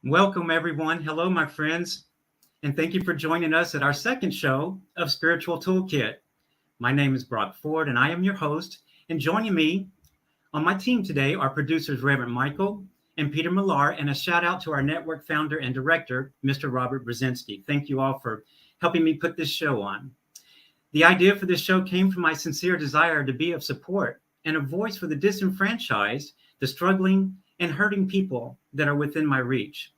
Welcome, everyone. Hello, my friends, and thank you for joining us at our second show of Spiritual Toolkit. My name is Brock Ford, and I am your host. And joining me on my team today are producers Reverend Michael and Peter Millar, and a shout out to our network founder and director, Mr. Robert Brzezinski. Thank you all for helping me put this show on. The idea for this show came from my sincere desire to be of support and a voice for the disenfranchised, the struggling, and hurting people that are within my reach,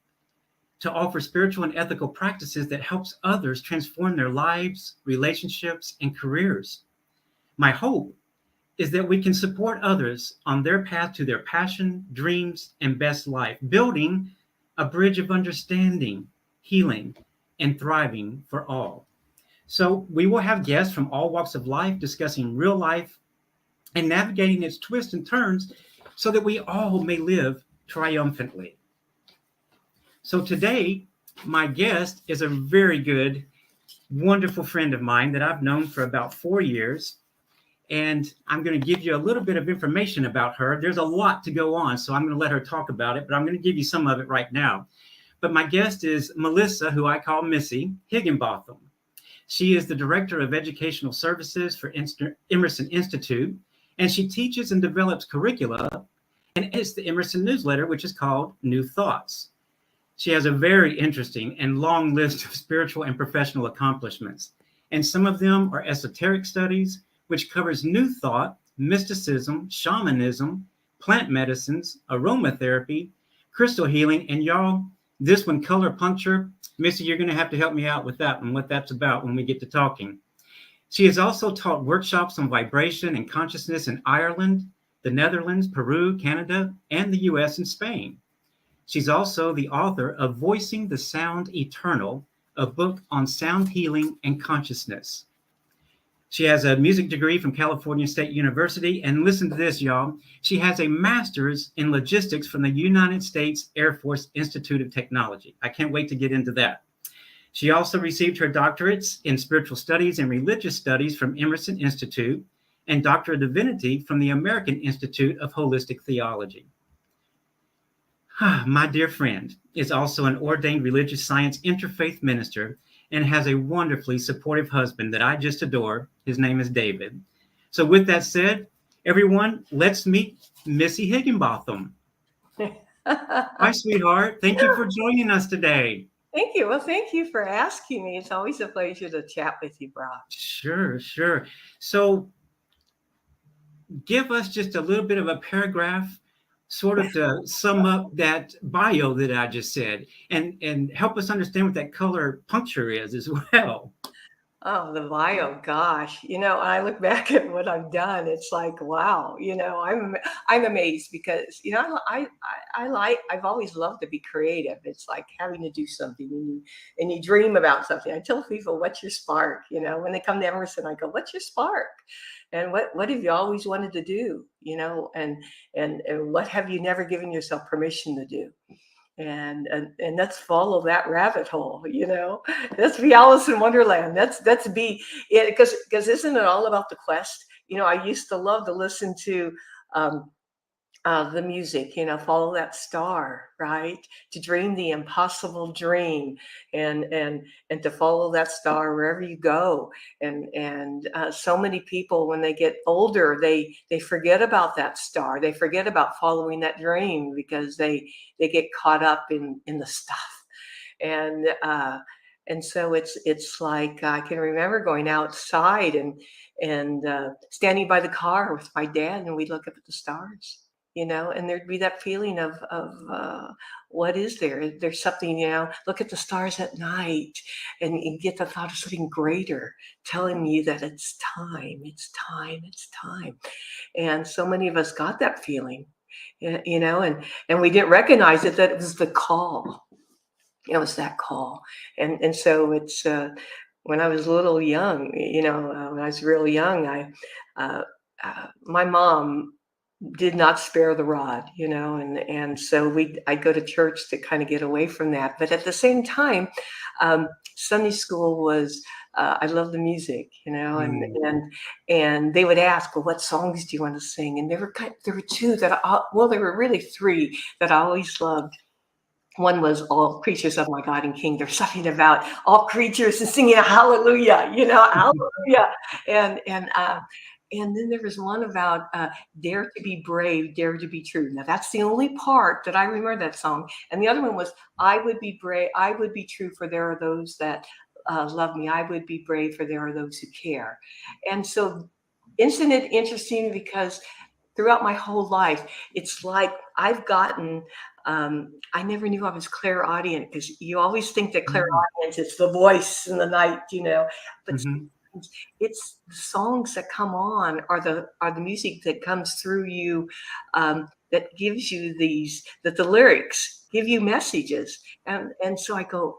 to offer spiritual and ethical practices that helps others transform their lives, relationships, and careers. My hope is that we can support others on their path to their passion, dreams, and best life, building a bridge of understanding, healing, and thriving for all. So we will have guests from all walks of life discussing real life and navigating its twists and turns so that we all may live triumphantly. So today, my guest is a very good, wonderful friend of mine that I've known for about 4 years. And I'm going to give you a little bit of information about her. There's a lot to go on, so I'm going to let her talk about it, but I'm going to give you some of it right now. But my guest is Melissa, who I call Missy Higginbotham. She is the Director of Educational Services for Emerson Institute, and she teaches and develops curricula, and it's the Emerson newsletter, which is called New Thoughts. She has a very interesting and long list of spiritual and professional accomplishments, and some of them are esoteric studies, which covers new thought, mysticism, shamanism, plant medicines, aromatherapy, crystal healing, and y'all, this one, color puncture. Missy, you're going to have to help me out with that one, what that's about when we get to talking. She has also taught workshops on vibration and consciousness in Ireland, the Netherlands, Peru, Canada, and the US and Spain. She's also the author of Voicing the Sound Eternal, a book on sound healing and consciousness. She has a music degree from California State University, and listen to this, y'all. She has a master's in logistics from the United States Air Force Institute of Technology. I can't wait to get into that. She also received her doctorates in spiritual studies and religious studies from Emerson Institute and Doctor of Divinity from the American Institute of Holistic Theology. My dear friend is also an ordained religious science interfaith minister and has a wonderfully supportive husband that I just adore. His name is David. So with that said, everyone, let's meet Missy Higginbotham. Hi, sweetheart. Thank you for joining us today. Thank you. Well, thank you for asking me. It's always a pleasure to chat with you, Brock. Sure. So give us just a little bit of a paragraph, sort of to sum up that bio that I just said, and help us understand what that color puncture is as well. Oh, the bio, gosh. I look back at what I've done. It's like, wow. I'm amazed because I've always loved to be creative. It's like having to do something and you dream about something. I tell people, what's your spark? When they come to Emerson, I go, what's your spark? And what have you always wanted to do? And what have you never given yourself permission to do? And let's follow that rabbit hole. Let's be Alice in Wonderland. Let's be it, because isn't it all about the quest? I used to love to listen to the music, follow that star, right? To dream the impossible dream, and to follow that star wherever you go. And so many people, when they get older, they forget about that star. They forget about following that dream because they get caught up in the stuff. And so it's like I can remember going outside and standing by the car with my dad, and we'd look up at the stars. And there'd be that feeling of what is there? There's something, look at the stars at night and get the thought of something greater telling you that it's time. And so many of us got that feeling, and we didn't recognize it, that it was the call. It was that call. And so it's, when I was a little young, when I was real young, my mom did not spare the rod, and so I'd go to church to kind of get away from that. But at the same time, Sunday school was, I love the music, and they would ask, well, what songs do you want to sing? And there were two that there were really three that I always loved. one was all creatures of my God and King. There's something about all creatures and singing a hallelujah, hallelujah. And then there was one about dare to be brave, dare to be true. Now that's the only part that I remember that song. And the other one was I would be brave, I would be true, for there are those that love me. I would be brave, for there are those who care. And so, isn't it interesting, because throughout my whole life, it's like I've gotten, I never knew I was clairaudient, because you always think that clairaudience is the voice in the night, but Mm-hmm. it's the songs that come on, are the music that comes through you, that gives you that the lyrics give you messages. And so I go,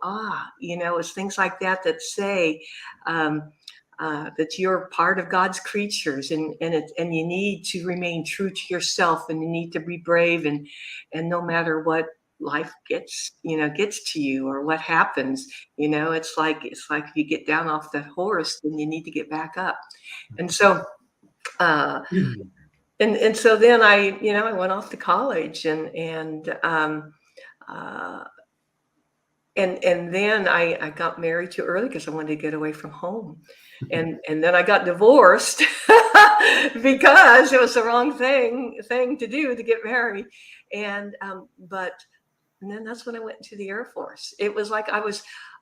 it's things like that that say, that you're part of God's creatures, and you need to remain true to yourself, and you need to be brave, and no matter what life gets to you, or what happens, it's like if you get down off that horse, then you need to get back up. And so uh and so then I went off to college, uh and then I got married too early, because I wanted to get away from home. And then I got divorced because it was the wrong thing to do, to get married. And then that's when I went into the Air Force. It was like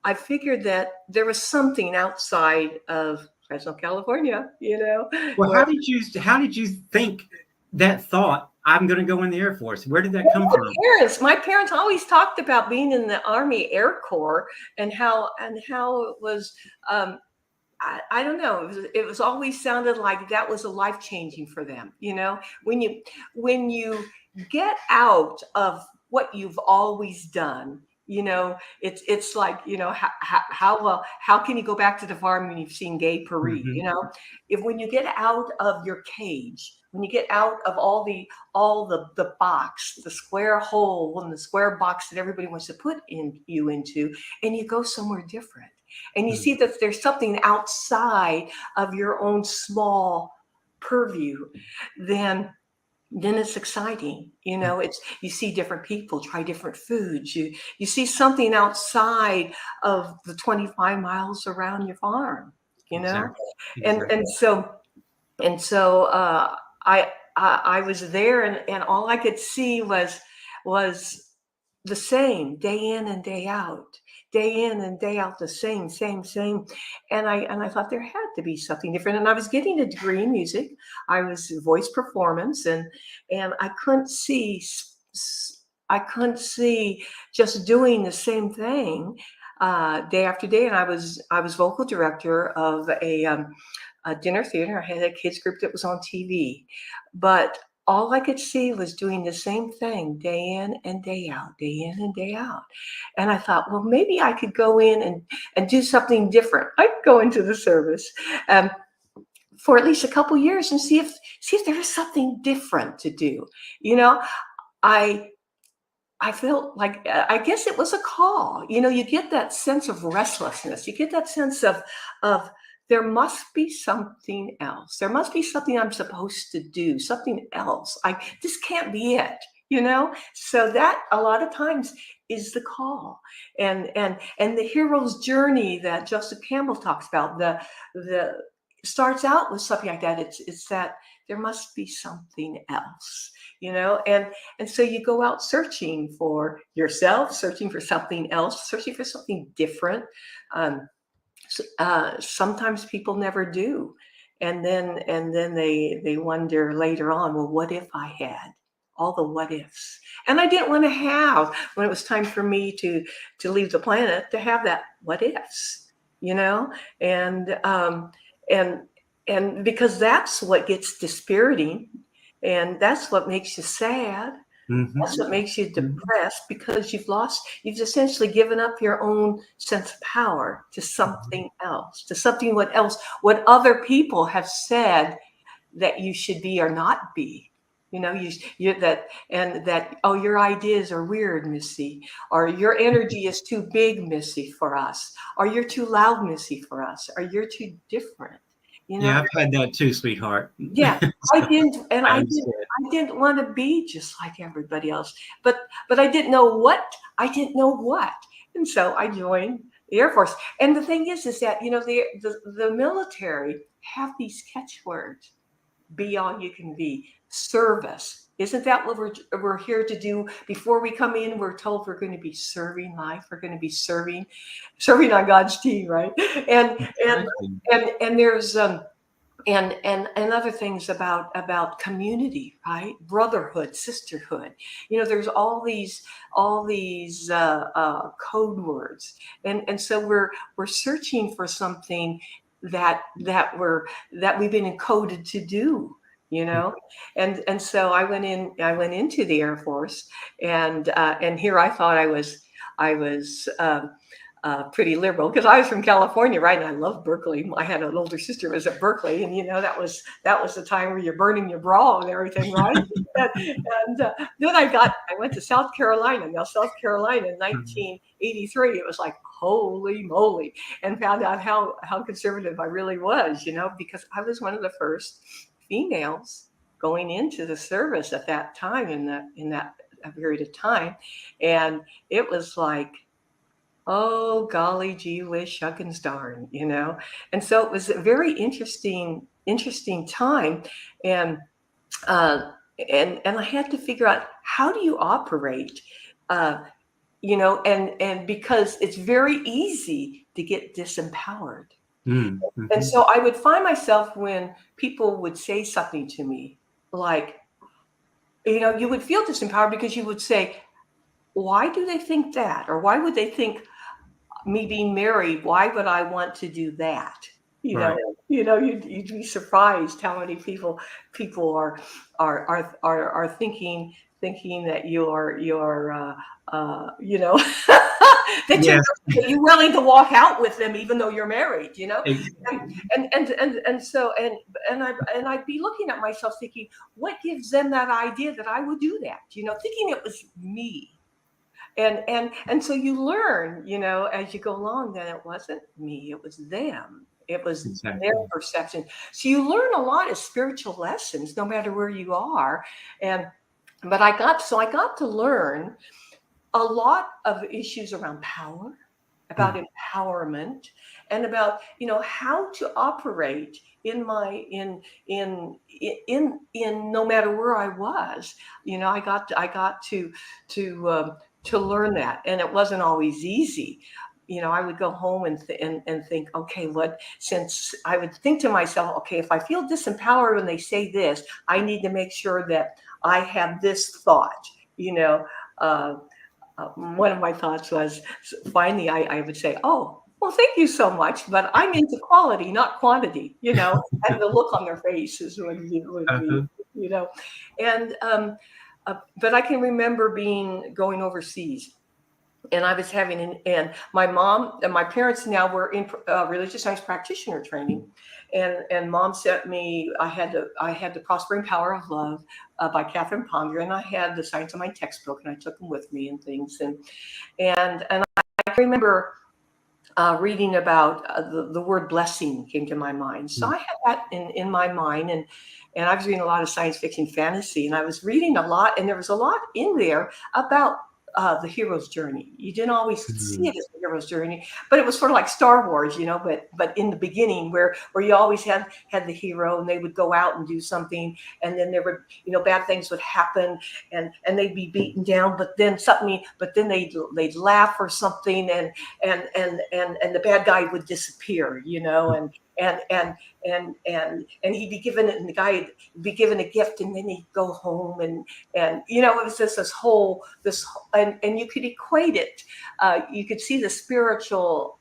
I figured that there was something outside of Fresno, California, Well, where how did you think that thought, I'm going to go in the Air Force? Where did that come from? my parents always talked about being in the Army Air Corps, and how it was, I don't know. It was always sounded like that was a life changing for them. When you get out of what you've always done, it's like, how can you go back to the farm when you've seen gay parade? Mm-hmm. If when you get out of your cage, when you get out of all the box, the square hole and the square box that everybody wants to put you into, and you go somewhere different, and you see that there's something outside of your own small purview, then it's exciting. It's, you see different people try different foods. You see something outside of the 25 miles around your farm. Exactly. And Exactly. so I was there, and all I could see was the same, day in and day out, day in and day out, the same, same, same. And I thought there had to be something different. And I was getting a degree in music. I was voice performance, and I couldn't see just doing the same thing day after day. And I was vocal director of a dinner theater. I had a kids group that was on TV, but all I could see was doing the same thing day in and day out, day in and day out. And I thought, well, maybe I could go in and do something different. I could go into the service for at least a couple years and see if there was something different to do. I I felt like, I guess it was a call. You get that sense of restlessness. You get that sense of there must be something else. There must be something I'm supposed to do, something else. This can't be it, So that a lot of times is the call. And the hero's journey that Joseph Campbell talks about, the starts out with something like that. It's that there must be something else, and so you go out searching for yourself, searching for something else, searching for something different. Sometimes people never do, and then they wonder later on, well, what if I had all the what ifs? And I didn't want to have, when it was time for me to leave the planet, to have that what ifs, and and and because that's what gets dispiriting, and that's what makes you sad. Mm-hmm. That's what makes you depressed, because you've essentially given up your own sense of power to something else, to something what other people have said that you should be or not be. You that, and that, oh, your ideas are weird, Missy, or your energy is too big, Missy, for us, or you're too loud, Missy, for us, or you're too different. you know. Yeah, I've had that too, sweetheart. Yeah, I So didn't, and I I didn't, understand. I didn't want to be just like everybody else. But I didn't know what. I didn't know what, and so I joined the Air Force. And the thing is that the military have these catchwords: be all you can be, service. Isn't that what we're here to do? Before we come in, we're told we're going to be serving life. We're going to be serving on God's team, right? And and Exactly. and there's and other things about community, right? Brotherhood, sisterhood. There's all these code words, and so we're searching for something that we've been encoded to do. And so I went into the Air Force, and here I thought I was pretty liberal because I was from California, right? And I love Berkeley. I had an older sister who was at Berkeley, and that was the time where you're burning your bra and everything, right? And then I went to South Carolina. Now, South Carolina in 1983, it was like holy moly, and found out how conservative I really was, because I was one of the first females going into the service at that time in that period of time, and it was like, oh, golly gee whiz shuckins darn, And so it was a very interesting time. And uh, and I had to figure out, how do you operate, uh, and because it's very easy to get disempowered. And Mm-hmm. so I would find myself, when people would say something to me, like, you would feel disempowered because you would say, why do they think that? Or why would they think me being married, why would I want to do that? You know, Right. you'd be surprised how many people are thinking that you're that you're Yes. that you're willing to walk out with them even though you're married. Ex- And so I'd be looking at myself thinking, what gives them that idea that I would do that? Thinking it was me. And so you learn, as you go along, that it wasn't me, it was them. It was their Exactly. perception. So you learn a lot of spiritual lessons, no matter where you are. And but I got to learn a lot of issues around power, about Mm. empowerment, and about how to operate in no matter where I was. I got to learn that, and it wasn't always easy. I would go home and think, okay, since I would think to myself, okay, if I feel disempowered when they say this, I need to make sure that I have this thought. Uh, One of my thoughts was, finally, I would say, oh, well, thank you so much, but I'm into quality, not quantity, and the look on their faces would be, Uh-huh. you know, and, but I can remember going overseas, and I was and my mom and my parents now were in religious science practitioner training, and mom sent me. I had the Prospering Power of Love by Catherine Ponder, and I had the Science of Mind textbook, and I took them with me and things, and I remember reading about the word blessing came to my mind. So Mm. I had that in my mind, and I was reading a lot of science fiction fantasy, and I was reading a lot, and there was a lot in there about the hero's journey. You didn't always see Mm. it as the hero's journey, but it was sort of like Star Wars, but in the beginning, where you always had the hero, and they would go out and do something, and then there would, bad things would happen, and they'd be beaten down, but then they'd laugh or something, and the bad guy would disappear, and he'd be given it, and the guy would be given a gift, and then he'd go home, and it was just and you could equate it. You could see the spiritual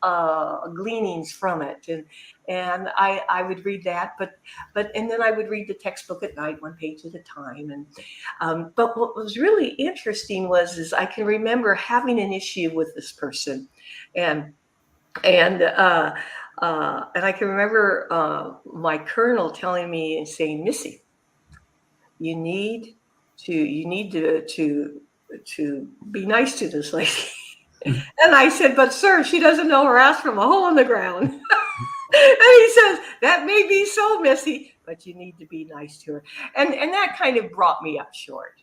gleanings from it, and I would read that, and then I would read the textbook at night, one page at a time, but what was really interesting is I can remember having an issue with this person, and and I can remember my colonel telling me and saying, "Missy, you need to be nice to this lady." Mm. And I said, "But sir, she doesn't know her ass from a hole in the ground." he says, that may be so, Missy, but you need to be nice to her. And that kind of brought me up short.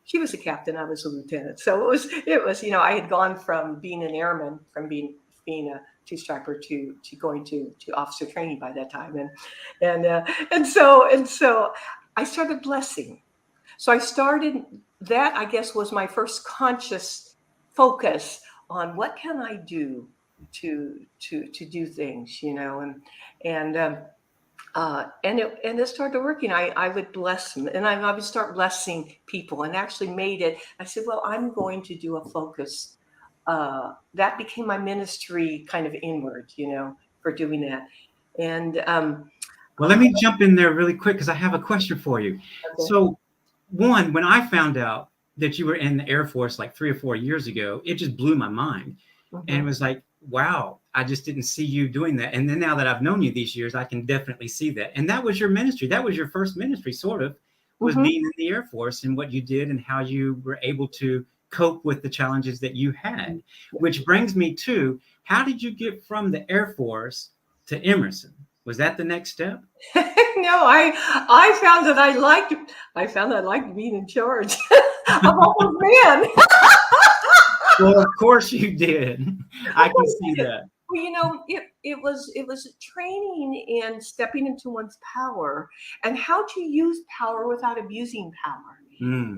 She was a captain, I was a lieutenant. So it was, I had gone from being an airman, from being a two-striper to going to officer training by that time. And so I started blessing. So I started, that I guess was my first conscious focus on what can I do to do things, and it started working. I would bless them, and I would start blessing people, and actually made it. I said, well, I'm going to do a focus. That became my ministry, kind of inward, for doing that. And Well, let me jump in there really quick because I have a question for you. okay. So, one, when I found out that you were in the Air Force like 3 or 4 years ago, it just blew my mind. And it was like, wow, I just didn't see you doing that. And then now that I've known you these years, I can definitely see that. And that was your ministry. That was your first ministry, sort of, was Mhm. being in the Air Force and what you did and how you were able to cope with the challenges that you had. Which brings me to, how did you get from the Air Force to Emerson? Was that the next step? No, I found I liked being in charge of all those men. Well, of course you did. I can see that. Well, it was training in stepping into one's power and how to use power without abusing power, Mm.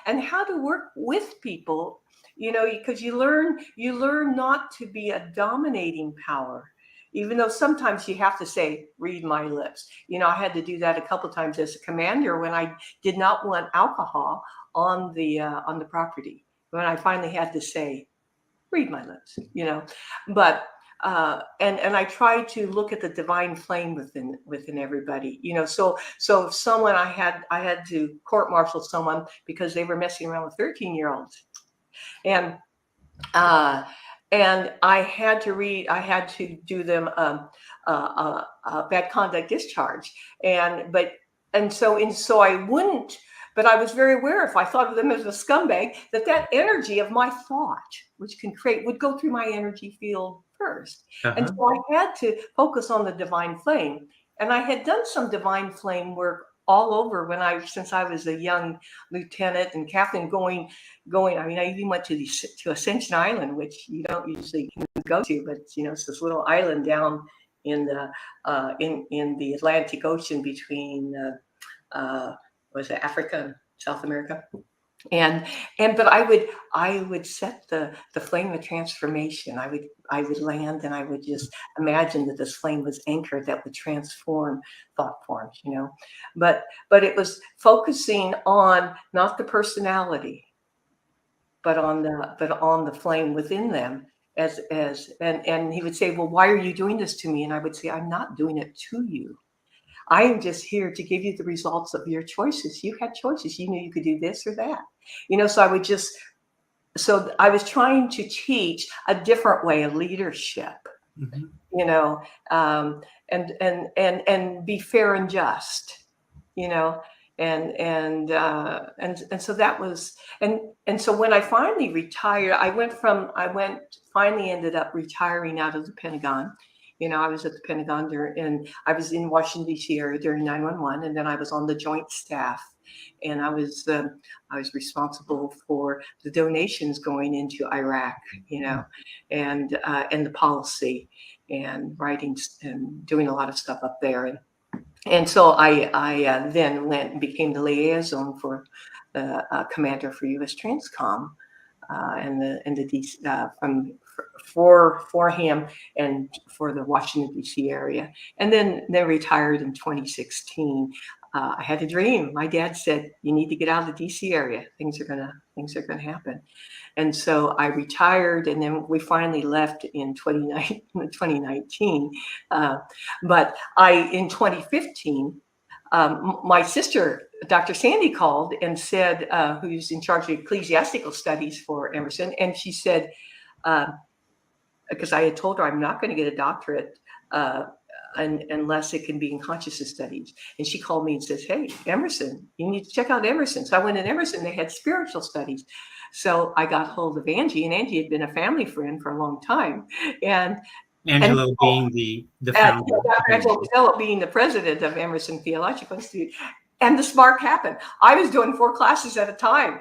and how to work with people, because you learn not to be a dominating power, even though sometimes you have to say, read my lips. I had to do that a couple times as a commander when I did not want alcohol on the property. When I finally had to say, read my lips, but and I try to look at the divine flame within everybody, so if someone I had to court martial someone because they were messing around with 13-year-olds, and uh and I had to do them a bad conduct discharge, and so I wouldn't. But I was very aware, if I thought of them as a scumbag, that energy of my thought, which can create, would go through my energy field first. And Uh-huh. so I had to focus on the divine flame. And I had done some divine flame work all over since I was a young lieutenant and captain, going. I mean, I even went to Ascension Island, which you don't usually go to, but it's this little island down in the Atlantic Ocean between was it Africa and South America. And but I would set the flame of transformation. I would land, and I would just imagine that this flame was anchored that would transform thought forms, but it was focusing on not the personality, but on the flame within them. And he would say, well, why are you doing this to me? And I would say, I'm not doing it to you. I am just here to give you the results of your choices. You had choices. You knew you could do this or that. So I was trying to teach a different way of leadership, Mhm. you know, and be fair and just, you know, and so that was, and so when I finally retired, I finally ended up retiring out of the Pentagon. I was at the Pentagon and I was in Washington D.C. area during 9/11, and then I was on the Joint Staff, and I was responsible for the donations going into Iraq, and the policy and writing and doing a lot of stuff up there, and so I then went and became the liaison for the commander for U.S. Transcom, and the DC, for him and for the Washington D.C. area, and then retired in 2016. I had a dream. My dad said, "You need to get out of the D.C. area. Things are gonna happen." And so I retired, and then we finally left in 2019. But in 2015, my sister, Dr. Sandy, called and said, who's in charge of ecclesiastical studies for Emerson, and she said, because I had told her I'm not going to get a doctorate unless it can be in consciousness studies. And she called me and says, "Hey, Emerson, you need to check out Emerson." So I went in Emerson. They had spiritual studies. So I got hold of Angie, and Angie had been a family friend for a long time. And And Angelo being the uh, founder of Dr. Angelo Emerson. Costello being the president of Emerson Theological Institute. And the spark happened. I was doing 4 classes at a time.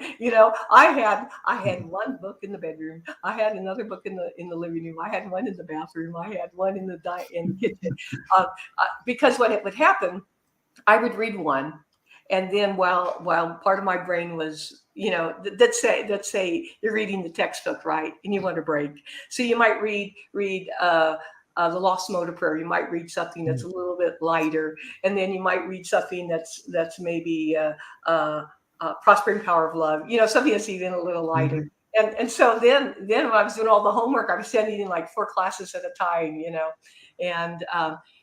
I had one book in the bedroom. I had another book in the living room. I had one in the bathroom. I had one in the kitchen. Because what would happen, I would read one, and then while part of my brain was, let's say you're reading the textbook, right, and you want a break, so you might read the Lost Mode of Prayer. You might read something that's a little bit lighter, and then you might read something that's maybe Prospering Power of Love. Something that's even a little lighter. Mm-hmm. And so then when I was doing all the homework, I was sending in like 4 classes at a time, and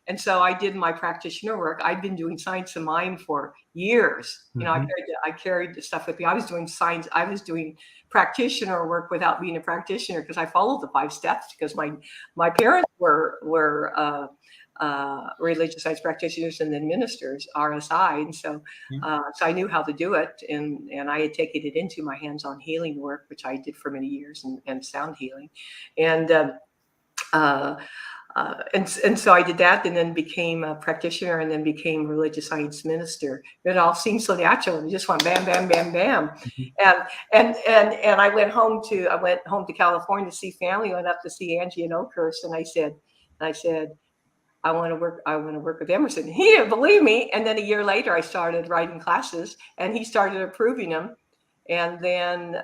and so I did my practitioner work. I'd been doing Science of Mind for years. Mm-hmm. I carried the stuff with me. I was doing science. I was doing practitioner work without being a practitioner because I followed the 5 steps because my parents were religious science practitioners and then ministers, RSI, and so so I knew how to do it, and I had taken it into my hands-on healing work, which I did for many years, and sound healing, and. And so I did that, and then became a practitioner, and then became a religious science minister. It all seemed so natural, and it just went bam, bam, bam, bam. And I went home to California to see family. Went up to see Angie in Oakhurst, and I said, I want to work with Emerson. He didn't believe me, and then a year later, I started writing classes, and he started approving them, and then.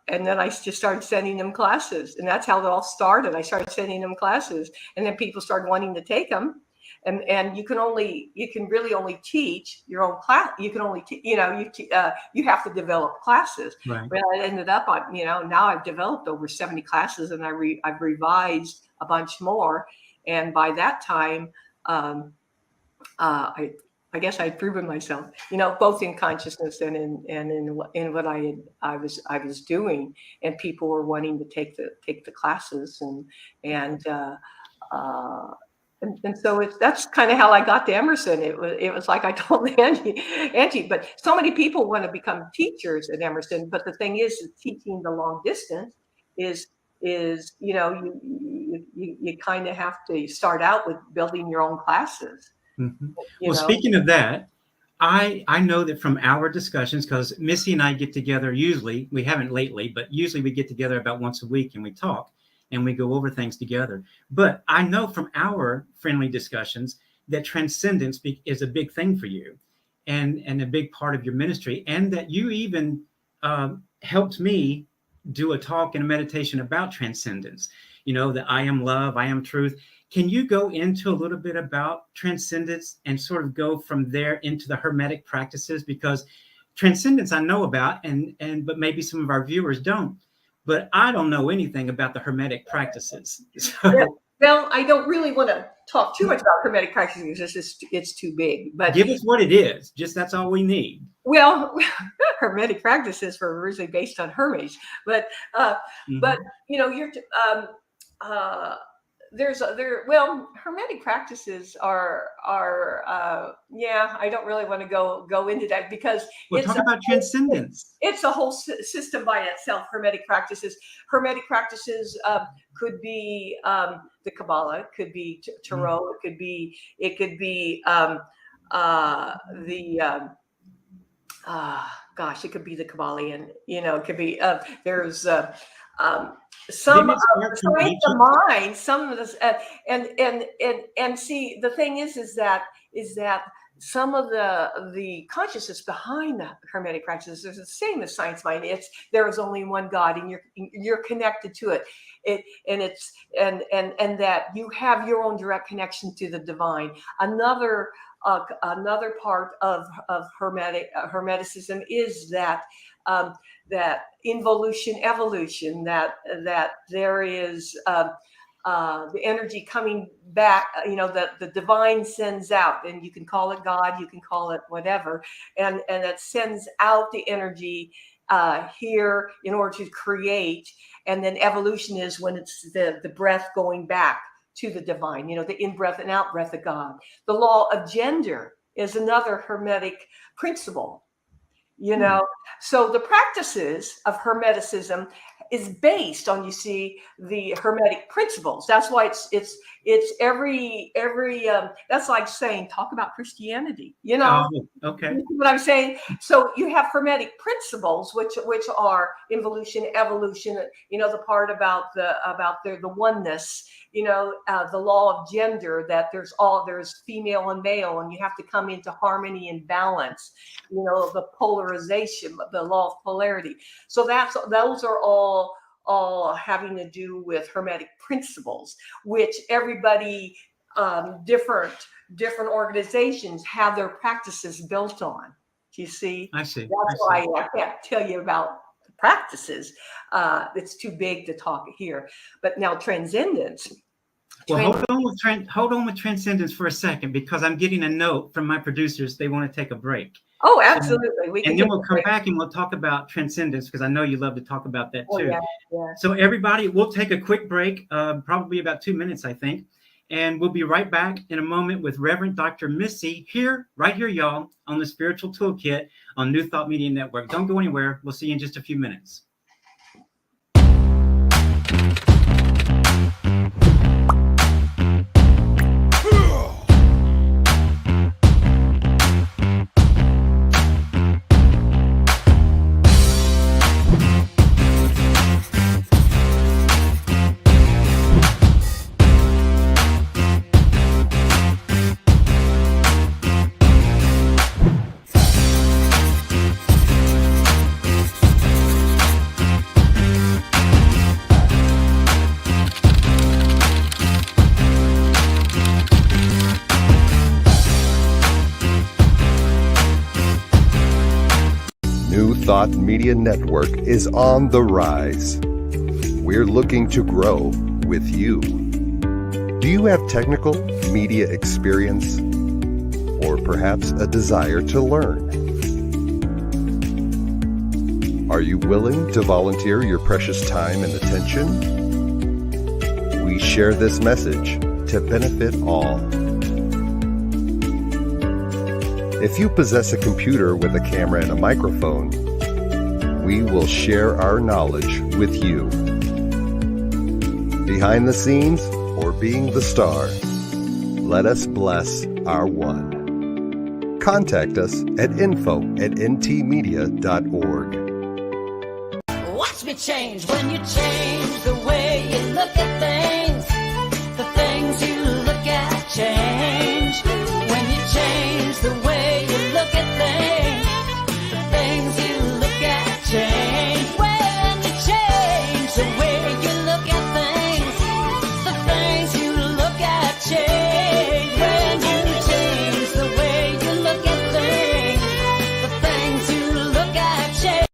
And then I just started sending them classes, and that's how it all started. I started sending them classes, and then people started wanting to take them. And you can really only teach your own class. You can only you have to develop classes. Right. Well, it ended up on now I've developed over 70 classes, and I've revised a bunch more. And by that time, I guess I'd proven myself, both in consciousness and in what I was doing, and people were wanting to take the classes, and so that's kind of how I got to Emerson. It was like I told Angie, but so many people want to become teachers at Emerson, but the thing is teaching the long distance is you kind of have to start out with building your own classes. Mm-hmm. Well, speaking of that, I know that from our discussions, because Missy and I get together usually, we haven't lately, but usually we get together about once a week and we talk and we go over things together. But I know from our friendly discussions that transcendence is a big thing for you, and a big part of your ministry, and that you even helped me do a talk and a meditation about transcendence. That I am love, I am truth. Can you go into a little bit about transcendence and sort of go from there into the Hermetic practices? Because transcendence I know about, but maybe some of our viewers don't. But I don't know anything about the Hermetic practices. So, well, I don't really want to talk too much about Hermetic practices because it's too big. But give us what it is. Just that's all we need. Well, Hermetic practices were originally based on Hermes, but you're Hermetic practices are I don't really want to go into that because talk about transcendence. It's a whole system by itself. Hermetic practices could be the Kabbalah, it could be Tarot, it could be it could be the Kabbalion, it could be there's some of the mind, some of this, and see, the thing is that some of the consciousness behind the Hermetic practices is the same as science mind. There is only one God, and you're connected to it. And that you have your own direct connection to the divine. Another part of Hermeticism is that involution, evolution, that there is the energy coming back, that the divine sends out, and you can call it God, you can call it whatever, and it sends out the energy here in order to create. And then evolution is when it's the breath going back to the divine, the in-breath and out-breath of God. The law of gender is another Hermetic principle, So the practices of Hermeticism is based on, you see, the Hermetic principles. That's why it's every that's like saying, talk about Christianity, you know. Oh, okay. You see what I'm saying? So you have Hermetic principles, which are involution, evolution. You know, the part about the oneness. You know, the law of gender, that there's female and male, and you have to come into harmony and balance. You know, the polarization, the law of polarity. So those are all having to do with Hermetic principles, which everybody, different organizations have their practices built on. Do you see? I see. That's I see. why I can't tell you about the practices. It's too big to talk here. But now transcendence. Well, hold on with transcendence for a second, because I'm getting a note from my producers. They want to take a break. Oh, So, absolutely. We can and then take we'll a come break. back and we'll talk about transcendence, because I know you love to talk about that Oh, too. yeah, yeah. So everybody, we'll take a quick break, probably about 2 minutes, I think. And we'll be right back in a moment with Reverend Dr. Missy right here, y'all, on the Spiritual Toolkit on New Thought Media Network. Don't go anywhere. We'll see you in just a few minutes. New Thought Media Network is on the rise. We're looking to grow with you. Do you have technical media experience, or perhaps a desire to learn? Are you willing to volunteer your precious time and attention? We share this message to benefit all. If you possess a computer with a camera and a microphone, we will share our knowledge with you. Behind the scenes or being the star, let us bless our one. Contact us at info@ntmedia.org. Watch me change when you change the way you look at things. The things you look at change. When you change the way you look at things, the things you look at change. When you change the way you look at things, the things you look at change. When you change the way you look at things, the things you look at change.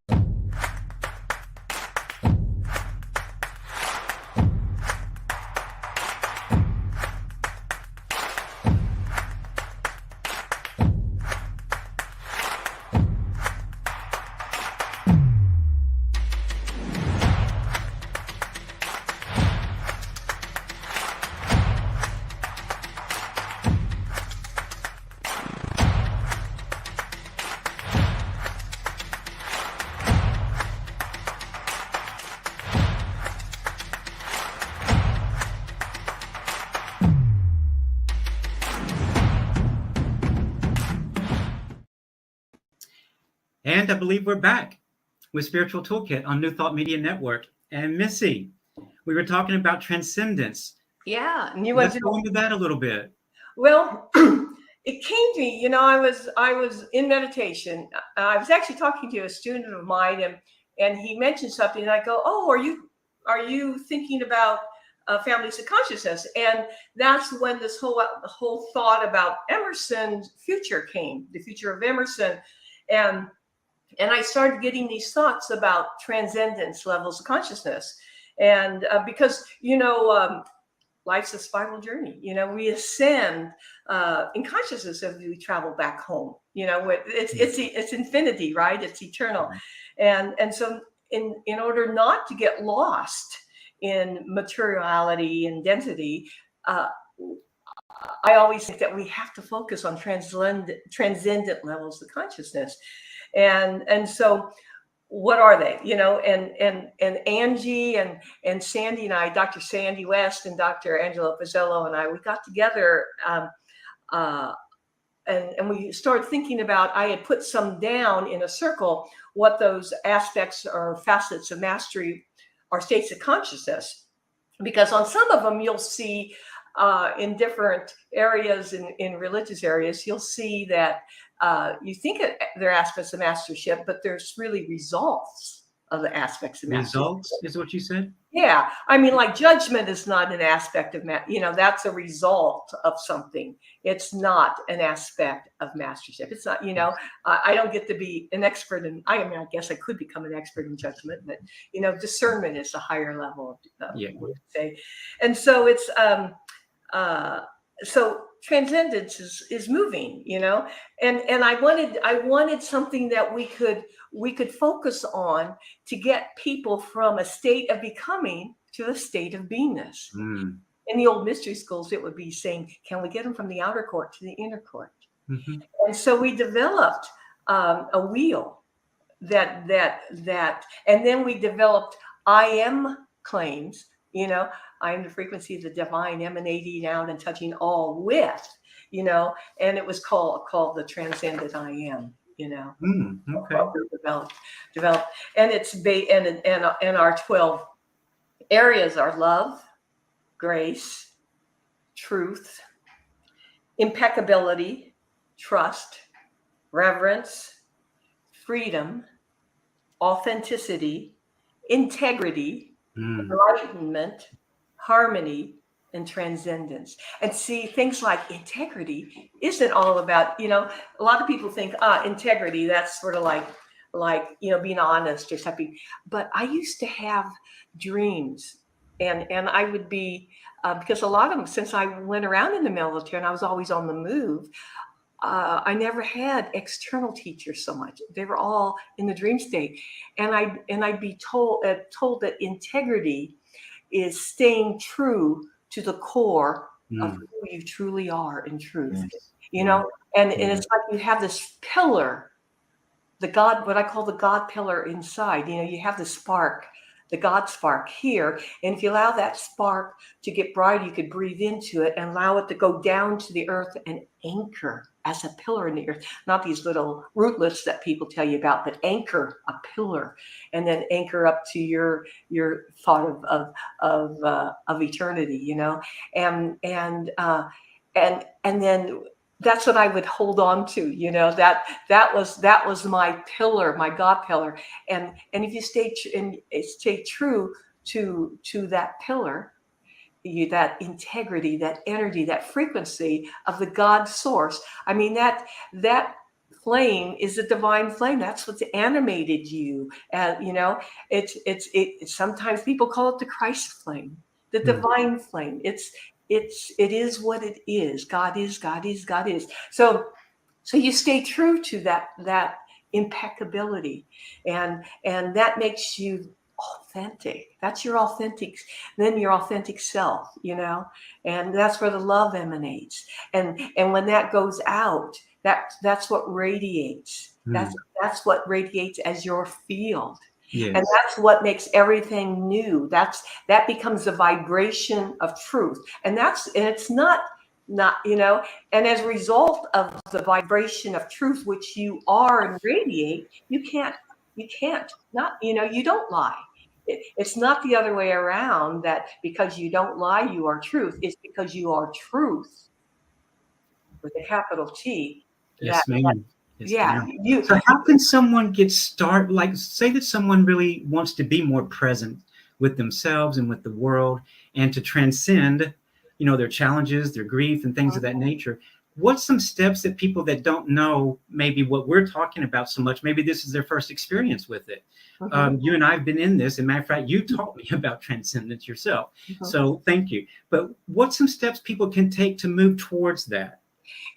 And I believe we're back with Spiritual Toolkit on New Thought Media Network. And Missy, we were talking about transcendence. Yeah. And you Let's go into that a little bit. Well, it came to me, you know, I was in meditation. I was actually talking to a student of mine, and he mentioned something, and I go, "Oh, are you thinking about families of consciousness?" And that's when this whole thought about Emerson's future came, the future of Emerson, and I started getting these thoughts about transcendence, levels of consciousness, and because life's a spiral journey. You know, we ascend in consciousness as we travel back home. You know, it's infinity, right? It's eternal, and so in order not to get lost in materiality and density, I always think that we have to focus on transcendent levels of consciousness, and so what are they? And Angie and Sandy and I, Dr. Sandy West and Dr. Angela Pizzello and I, we got together and we started thinking about, I had put some down in a circle, what those aspects or facets of mastery are, states of consciousness. Because on some of them, you'll see in different areas, in religious areas, you'll see that you think they're aspects of mastership, but there's really results of the aspects of mastership. Results is what you said? Yeah. I mean, like judgment is not an aspect of, that's a result of something. It's not an aspect of mastership. It's not, I don't get to be an expert in, I guess I could become an expert in judgment, but, discernment is a higher level of Yeah. would say. And so it's, so transcendence is moving, and I wanted something that we could focus on to get people from a state of becoming to a state of beingness. Mm. In the old mystery schools, it would be saying, can we get them from the outer court to the inner court? Mm-hmm. And so we developed a wheel that, and then we developed I am claims, I am the frequency of the divine emanating out and touching all with, and it was called the transcendent I am, Okay. Developed. And it's and our 12 areas are love, grace, truth, impeccability, trust, reverence, freedom, authenticity, integrity, enlightenment, harmony, and transcendence. And see, things like integrity isn't all about, a lot of people think, integrity, that's sort of like, being honest or something. But I used to have dreams and I would be, because a lot of them, since I went around in the military and I was always on the move, I never had external teachers so much. They were all in the dream state. And I'd be told that integrity is staying true to the core of who you truly are in truth. Yes. And it's like you have this pillar, what I call the God pillar inside. You have the spark, the God spark here. And if you allow that spark to get bright, you could breathe into it and allow it to go down to the earth and anchor as a pillar in the earth, not these little rootlets that people tell you about, but anchor a pillar and then anchor up to your thought of eternity, and then that's what I would hold on to, that was my pillar, my God pillar. And if you stay true to that pillar, that integrity, that energy, that frequency of the God source. I mean, that flame is a divine flame. That's what's animated you. It's sometimes people call it the Christ flame, the divine flame. It is what it is. God is, God is, God is. So you stay true to that impeccability, and that makes you authentic. That's your authentic self, and that's where the love emanates. And when that goes out, that's what radiates. That's what radiates as your field. Yes. And that's what makes everything new. That becomes the vibration of truth. And it's not, and as a result of the vibration of truth, which you are and radiate, you don't lie. It's not the other way around, that because you don't lie, you are truth. It's because you are truth with a capital T. Yes, ma'am. So how can someone get started? Like, say that someone really wants to be more present with themselves and with the world and to transcend, their challenges, their grief and things of that nature. What's some steps that people that don't know maybe what we're talking about so much, maybe this is their first experience with it. You and I have been in this, and matter of fact, you taught me about transcendence yourself. So thank you. But what's some steps people can take to move towards that?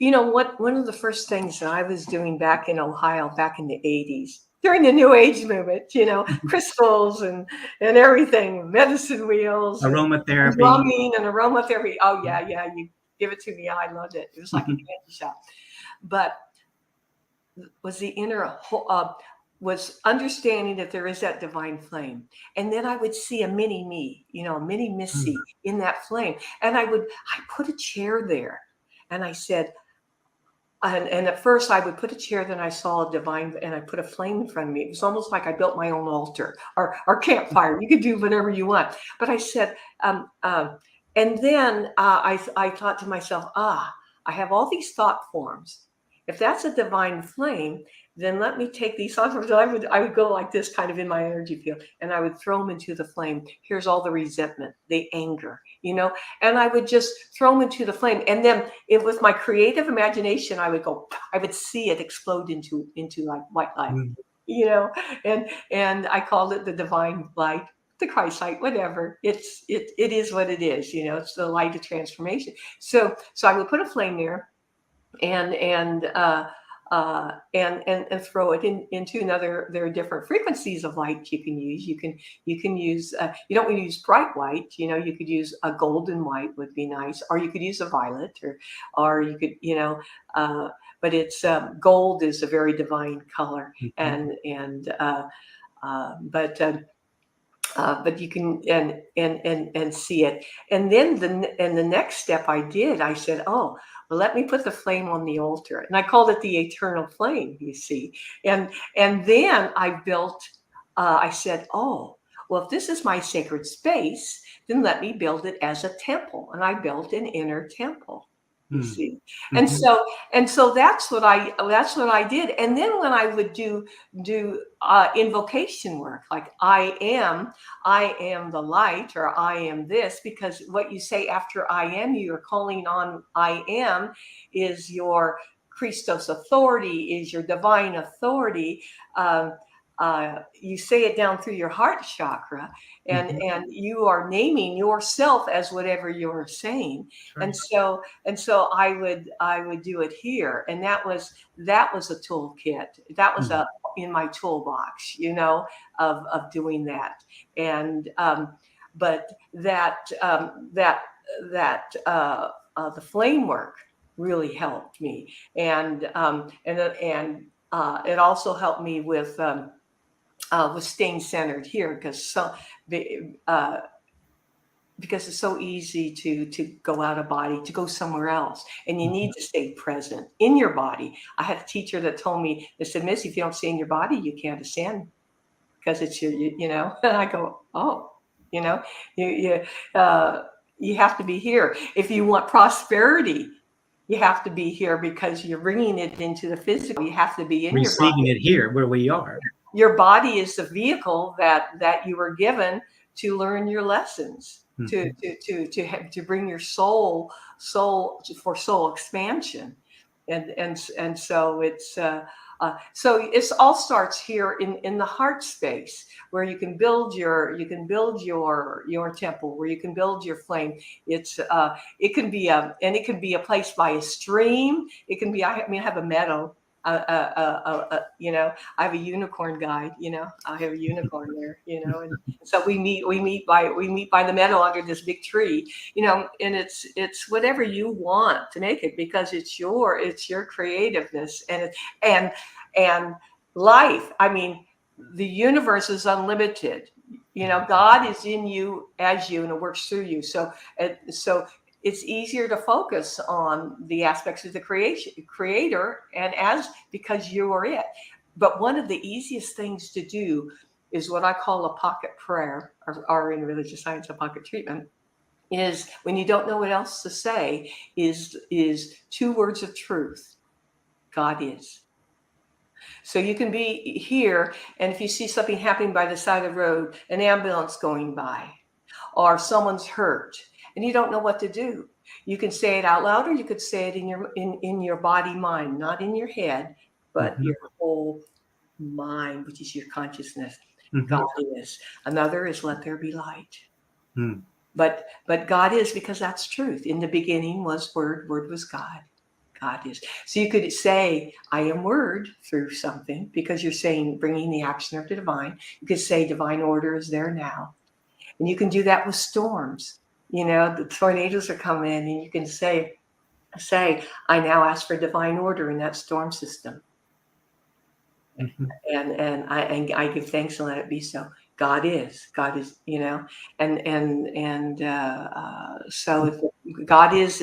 One of the first things that I was doing back in Ohio, back in the 80s, during the New Age movement, crystals and everything, medicine wheels, aromatherapy, and drumming and aromatherapy. Oh yeah, you give it to me. I loved it. It was like a candy shop. But was the inner was understanding that there is that divine flame. And then I would see a mini me, a mini Missy in that flame. And I put a chair there. And I said, and at first I would put a chair, then I saw a divine, and I put a flame in front of me. It was almost like I built my own altar or campfire. You could do whatever you want. But I said, and then I thought to myself, I have all these thought forms. If that's a divine flame, then let me take these thought forms. I would go like this, kind of in my energy field, and I would throw them into the flame. Here's all the resentment, the anger, and I would just throw them into the flame. And then with my creative imagination, I would see it explode into like white light, and I called it the divine light, the Christ light, whatever. It is what it is, it's the light of transformation. So I would put a flame there and throw it into another. There are different frequencies of light you can use. You can use, you don't want to use bright white, you could use a golden white would be nice, or you could use a violet, or you could, but it's gold is a very divine color. But you can and see it. And then the next step I said, well, let me put the flame on the altar, and I called it the eternal flame. You see, and then I built. I said, well, if this is my sacred space, then let me build it as a temple, and I built an inner temple. You see, and so that's what I did. And then when I would do invocation work, like I am the light, or I am this, because what you say after I am, you're calling on I am is your Christos authority, is your divine authority. You say it down through your heart chakra, and you are naming yourself as whatever you're saying. Right. And so I would do it here, and that was a toolkit. That was in my toolbox, of doing that. And but that the flame work really helped me, and it also helped me with staying centered here, because it's so easy to go out of body, to go somewhere else, and you need to stay present in your body. I had a teacher that told me, they said, Miss, if you don't stay in your body, you can't ascend, because it's your, and I go, you have to be here. If you want prosperity, you have to be here, because you're bringing it into the physical. You have to be in your body. Receiving it here where we are. Your body is the vehicle that you were given to learn your lessons, to bring your soul for soul expansion, and so it's so it all starts here in the heart space, where you can build your temple, where you can build your flame. It can be a place by a stream. It can be, I have a meadow. I have a unicorn guide, I have a unicorn there, and so we meet by the meadow under this big tree, and it's whatever you want to make it, because it's your creativeness, and life. I mean, the universe is unlimited. God is in you as you, and it works through you. So it's easier to focus on the aspects of the creator, because you are it. But one of the easiest things to do is what I call a pocket prayer, or in religious science, a pocket treatment, is when you don't know what else to say, is 2 words of truth. God is. So you can be here, and if you see something happening by the side of the road, an ambulance going by, or someone's hurt, and you don't know what to do, you can say it out loud, or you could say it in your body mind, not in your head, but your whole mind, which is your consciousness. God is. Another is let there be light. But God is, because that's truth. In the beginning was Word, Word was God. God is. So you could say, I am Word, through something, because you're saying, bringing the action of the divine. You could say divine order is there now. And you can do that with storms. The tornadoes are coming in, and you can say, I now ask for divine order in that storm system. Mhm. And I give thanks and let it be so. God is, so God is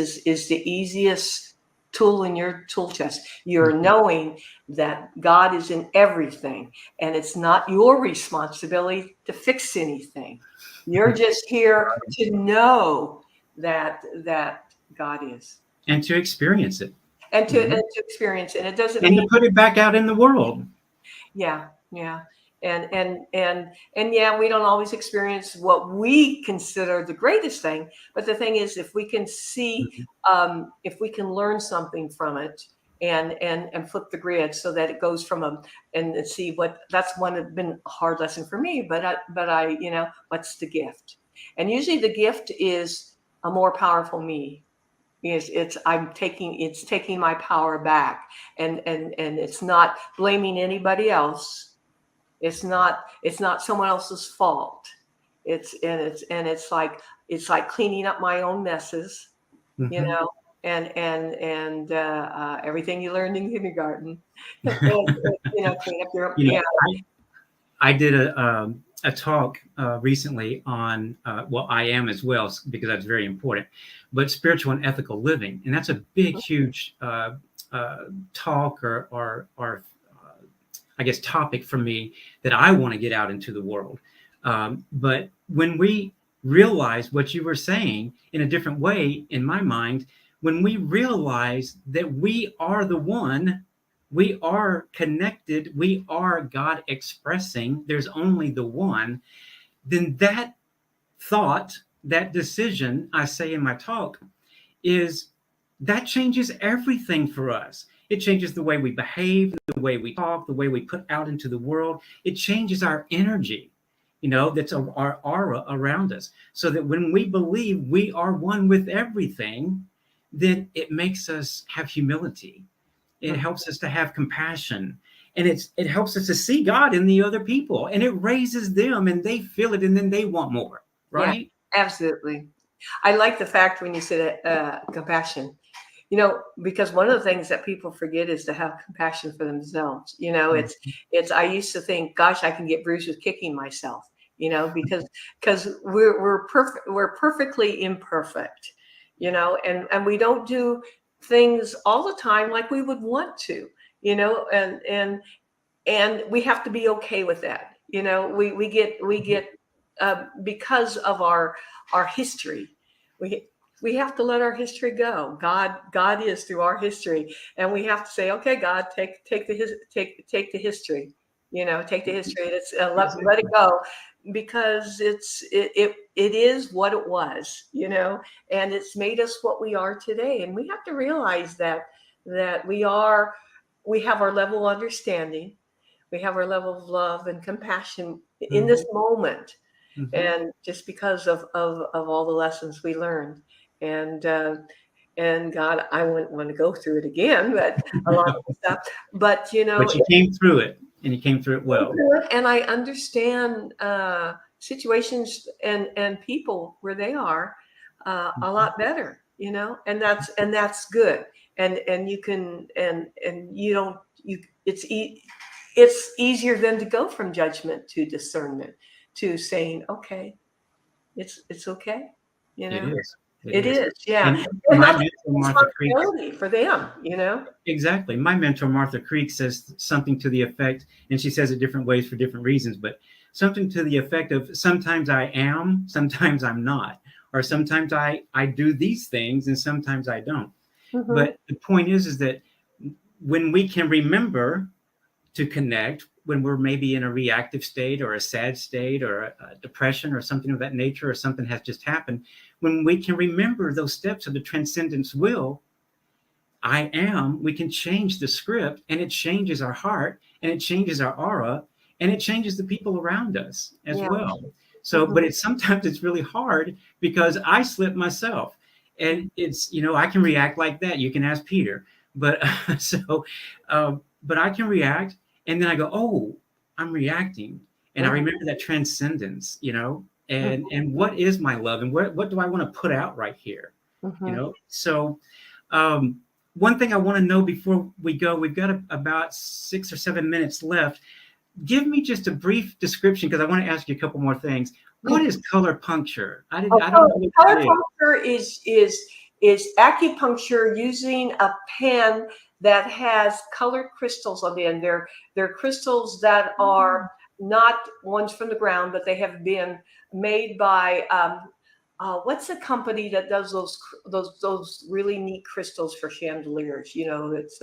the easiest tool in your tool chest. You're knowing that God is in everything, and it's not your responsibility to fix anything. You're just here to know that God is, And to experience it. and to Mhm. and to experience it. And it doesn't And to mean, put it back out in the world. yeah, yeah. And yeah, we don't always experience what we consider the greatest thing. But the thing is, if we can see, Mhm. if we can learn something from it, and flip the grid so that it goes from and see what, that's one that's been a hard lesson for me. But I, what's the gift? And usually the gift is a more powerful me. It's taking my power back, and it's not blaming anybody else. It's not someone else's fault. It's like cleaning up my own messes, you Mhm. know, and everything you learned in kindergarten. Clean up your, You know, yeah. I did a talk recently on, well, I am as well, because that's very important, but spiritual and ethical living. And that's a big, huge talk or I guess, topic for me that I want to get out into the world. But when we realize what you were saying in a different way, in my mind, when we realize that we are the one, we are connected, we are God expressing, there's only the one, then that thought, that decision, I say in my talk, is that changes everything for us. It changes the way we behave, the way we talk, the way we put out into the world. It changes our energy, that's our aura around us. So that when we believe we are one with everything, then it makes us have humility. It helps us to have compassion. And it helps us to see God in the other people. And it raises them and they feel it and then they want more, Yeah, right? absolutely. I like the fact when you said compassion, because one of the things that people forget is to have compassion for themselves. I used to think, gosh, I can get bruised with kicking myself, because we're perfect, we're perfectly imperfect, and we don't do things all the time like we would want to, and we have to be okay with that. We get because of our history. We have to let our history go. God is through our history, and we have to say, okay, God, take the history. Take the history. It's let it go, because it is what it was. And it's made us what we are today. And we have to realize that we have our level of understanding, we have our level of love and compassion in this moment, Mhm. and just because of all the lessons we learned. And God, I wouldn't want to go through it again, but a lot of the stuff. But But you came through it, and you came through it well. and I understand situations and people where they are a lot better, and that's good. And you can, and you don't, it's easier than to go from judgment to discernment, to saying, okay, it's okay, you It know. is. It It is. is, yeah. And And my not mentor, Martha Creek, responsibility for them. exactly. My mentor, Martha Creek, says something to the effect, and she says it different ways for different reasons, but something to the effect of, sometimes I am, sometimes I'm not, or sometimes I do these things and sometimes I don't. Hmm. But the point is that when we can remember to connect, when we're maybe in a reactive state or a sad state or a depression or something of that nature, or something has just happened, when we can remember those steps of the transcendence will, I am, we can change the script, and it changes our heart, and it changes our aura, and it changes the people around us as Yeah. well. So, Hmm. but it's really hard, because I slip myself, and it's, I can react like that. You can ask Peter, but but I can react, and then I go, oh, I'm reacting, and I Hmm. remember that transcendence, and what is my love, and what do I want to put out right here, Hmm. So, um, one thing I want to know before we go, we've got about 6 or 7 minutes left. Give me just a brief description, because I want to ask you a couple more things. What is color puncture? I don't know what Color that is. puncture is acupuncture using a pen that has colored crystals on the end. They're crystals that are not ones from the ground, but they have been made by what's the company that does those really neat crystals for chandeliers? You know, it's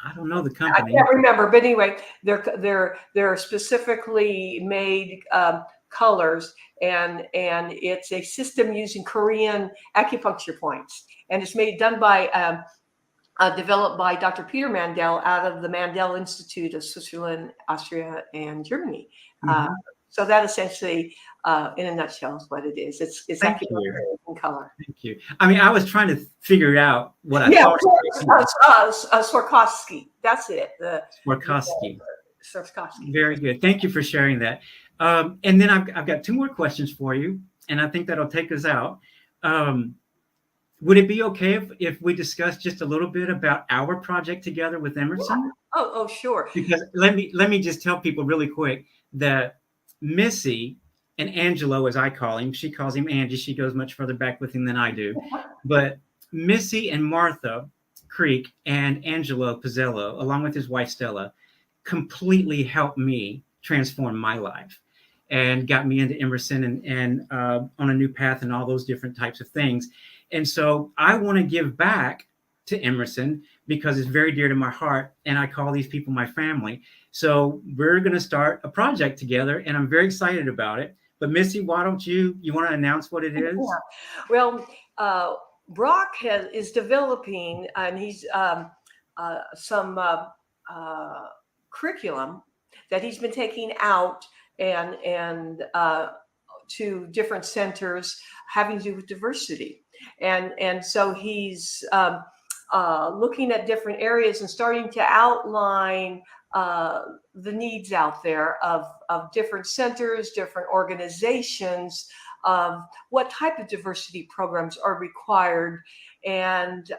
I don't know the I company. can't remember, but anyway, they're specifically made colors, and it's a system using Korean acupuncture points, and it's done by developed by Dr. Peter Mandel out of the Mandel Institute of Switzerland, Austria, and Germany. Mhm. So that essentially, in a nutshell, is what it is. It's Thank acupuncture in color. Thank you. I mean, I was trying to figure out what I Yeah, thought. Swarovski. That's it. Swarovski. Swarovski. Very good. Thank you for sharing that. And then I've got 2 more questions for you, and I think that'll take us out. Would it be okay if we discuss just a little bit about our project together with Emerson? Oh, sure. Because let me just tell people really quick that Missy and Angelo, as I call him, she calls him Angie. She goes much further back with him than I do. But Missy and Martha Creek and Angelo Pizzello, along with his wife Stella, completely helped me transform my life and got me into Emerson and on a new path and all those different types of things. And so I want to give back to Emerson because it's very dear to my heart, and I call these people my family. So we're going to start a project together, and I'm very excited about it. But Missy, why don't you want to announce what it is? Yeah. Well, Brock is developing, and he's some curriculum that he's been taking out and to different centers having to do with diversity, and so he's looking at different areas and starting to outline the needs out there of different centers, different organizations, of what type of diversity programs are required, and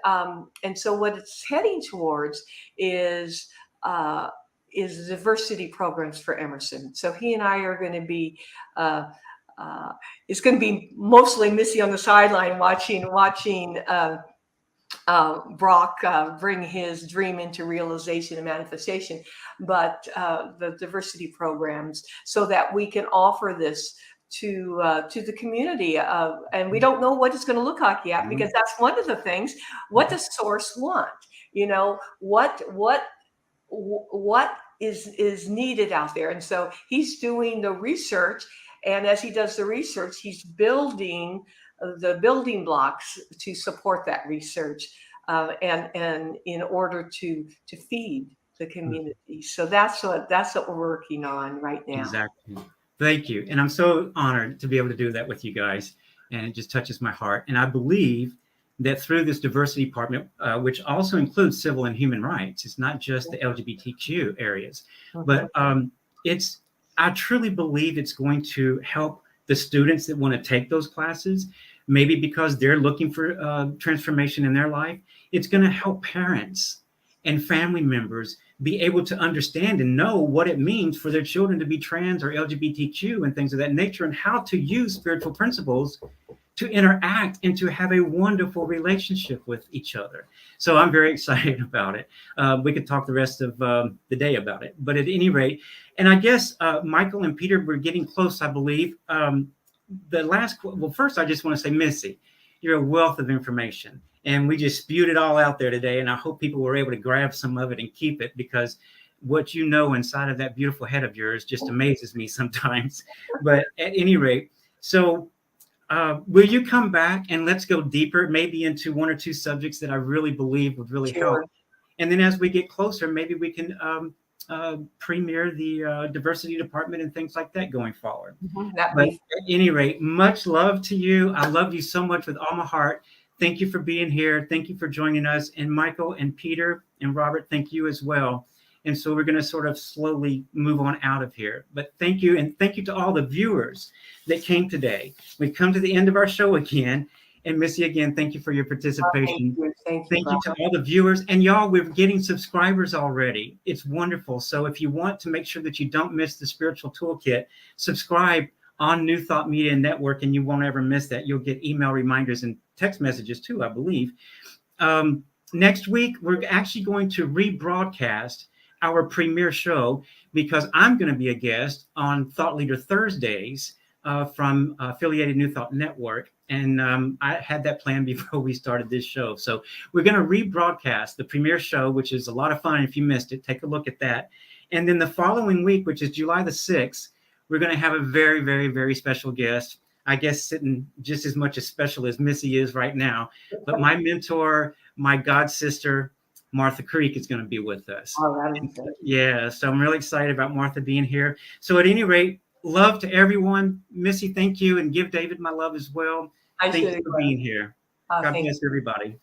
so what it's heading towards is diversity programs for Emerson. So he and I are going to be. It's going to be mostly Missy on the sideline watching Brock bring his dream into realization and manifestation, but the diversity programs, so that we can offer this to the community. And we don't know what it's going to look like yet, because that's one of the things. What does Source want? You know, what is needed out there? And so he's doing the research, and as he does the research, he's building the building blocks to support that research, and in order to feed the community. So that's what we're working on right now. Exactly. Thank you. And I'm so honored to be able to do that with you guys. And it just touches my heart. And I believe that through this diversity department, which also includes civil and human rights, it's not just the LGBTQ areas, but I truly believe it's going to help the students that want to take those classes, maybe because they're looking for transformation in their life. It's going to help parents and family members be able to understand and know what it means for their children to be trans or LGBTQ and things of that nature, and how to use spiritual principles to interact and to have a wonderful relationship with each other. So I'm very excited about it. We could talk the rest of the day about it, but at any rate, and I guess Michael and Peter, we're getting close, I believe. First, I just want to say, Missy, you're a wealth of information, and we just spewed it all out there today. And I hope people were able to grab some of it and keep it, because what you know inside of that beautiful head of yours just amazes me sometimes. But at any rate, so will you come back and let's go deeper, maybe into 1 or 2 subjects that I really believe would really help. And then as we get closer, maybe we can premiere the diversity department and things like that going forward. But at any rate, much love to you. I love you so much with all my heart. Thank you for being here. Thank you for joining us. And Michael and Peter and Robert, thank you as well. And so we're going to sort of slowly move on out of here. But thank you. And thank you to all the viewers that came today. We've come to the end of our show again. And Missy, again, thank you for your participation. Thank you. Thank you to Bob. all the viewers. And y'all, we're getting subscribers already. It's wonderful. So if you want to make sure that you don't miss the Spiritual Toolkit, subscribe on New Thought Media Network, and you won't ever miss that. You'll get email reminders and text messages too, I believe. Next week, we're actually going to rebroadcast our premiere show because I'm going to be a guest on Thought Leader Thursdays from affiliated New Thought Network. And I had that planned before we started this show. So we're going to rebroadcast the premiere show, which is a lot of fun. If you missed it, take a look at that. And then the following week, which is July the 6th, we're going to have a very, very, very special guest. I guess sitting just as much as special as Missy is right now. But my mentor, my god sister, Martha Creek, is going to be with us. Oh, that is good. Yeah, so I'm really excited about Martha being here. So at any rate, love to everyone. Missy, thank you, and give David my love as well. Thank you for being here. God bless everybody.